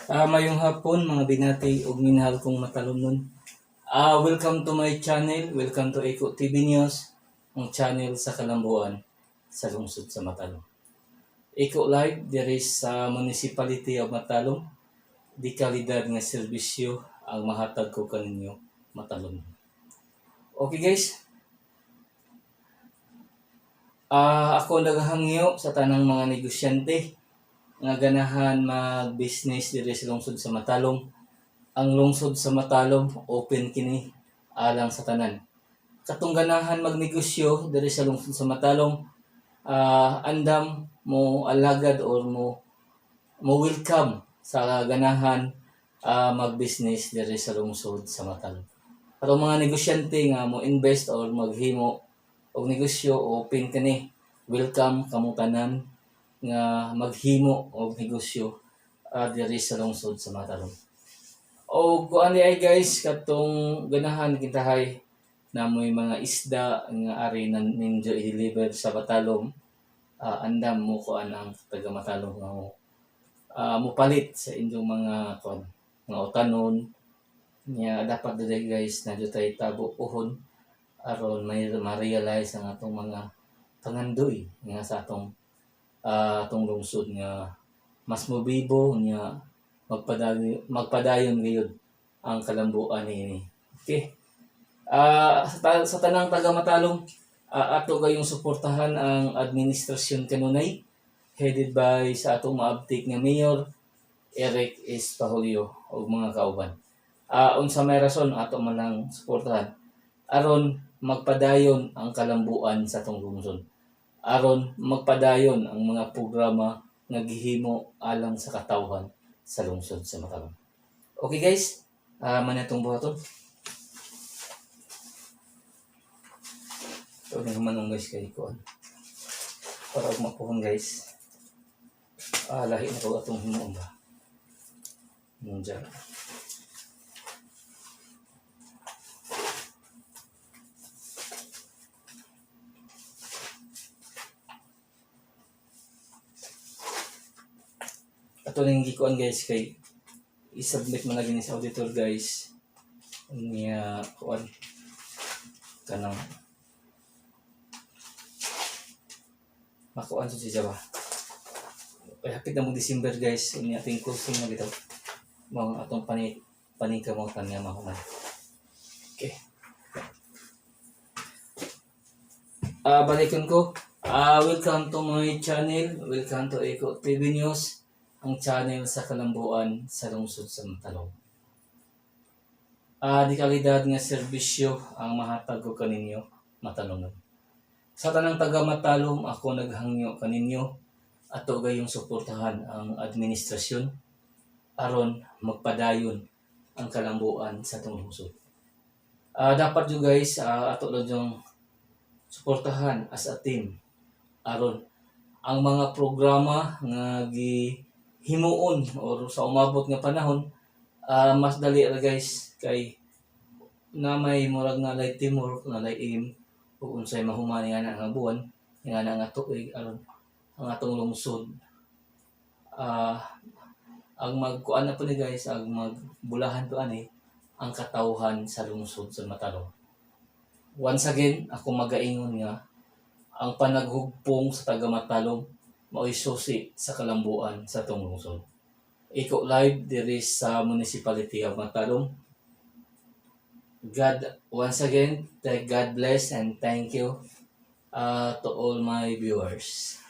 Mayong hapon mga binati ug minahal kong matalumnon. Welcome to my channel. Welcome to Eco TV News, ang channel sa kalambuan sa lungsod sa Matalom. Eco Live diri sa Municipality of Matalom. Di kalidad nga serbisyo ang mahatag ko kaninyo Matalom. Okay guys. Ako naghangyo sa tanang mga negosyante nga ganahan mag-business diri sa lungsod sa Matalom. Ang lungsod sa Matalom open kini alang sa tanan. Katong ganahan magnegosyo diri sa lungsod sa Matalom, andam mo alagad or mo welcome sa ganahan mag-business diri sa lungsod sa Matalom. Katong mga negosyante nga mo invest or maghimo og negosyo, open kini. Welcome kamo tanan nga maghimo og negosyo diri sa lungsod sa Matalom. O kuan ay guys, katong ganahan kintahay na may mga isda nga ari na ninyo i-deliver sa Matalom, andam mo kuan ang taga Matalom nga mo palit sa inyong mga kuan nga utanon nya dapat dili guys na tay tabo pohon aron may ma-realize ang atong mga pangandoy nga sa atong lungsod nga mas mobibo nya magpadayon gayud ang kalambuan niini. Okay. Sa tanang taga Matalom, ato gayong suportahan ang administrasyon kanunay headed by sa atong maabtik nga Mayor Eric S. Pahulio ug mga kauban. Unsa may rason ato man lang suportahan aron magpadayon ang kalambuan sa atong lungsod. Aron magpadayon ang mga programa nga gihimo alang sa katawhan sa lungsod sa Matalom. Okay guys, manatong buhaton. Ito na naman guys kay ko. Para mapuhon guys. Lahi na ko atong himuon ba. Munja. Ato ning gikuan guys kay i-submit man lagi ni sa auditor guys niya kuan kanang makuan sa siya ba. Hapit na mo December guys, ini ating closing na bitaw. Mga atong panika mo kanya mahuman. Okay. Balikon ko. Welcome to my channel. Welcome to Eco TV News, ang channel sa kalambuan sa lungsod sa Matalom. Di kalidad nga serbisyo ang mahatag ko kaninyo Matalom. Sa tanang taga Matalom, ako naghangyo kaninyo ato gayong suportahan ang administrasyon aron magpadayon ang kalambuan sa atong lungsod. Dapat yo guys ato lang yung suportahan as a team aron ang mga programa nga himuon or sa umabot nga panahon mas dali ra guys kay na may murag na lay teamwork na lay aim ug unsay mahumani nga buwan nga nga tuig aron ang atong lungsod ang magkuan na po ni guys ang magbulahan to ani ang katawhan sa lungsod sa Matalom. Once again ako magaingon nga ang panaghugpong sa taga Matalom mao'y susi sa kalambuan sa atong lungsod. Eco Live diri sa Municipality of Matalom. Once again, God bless and thank you to all my viewers.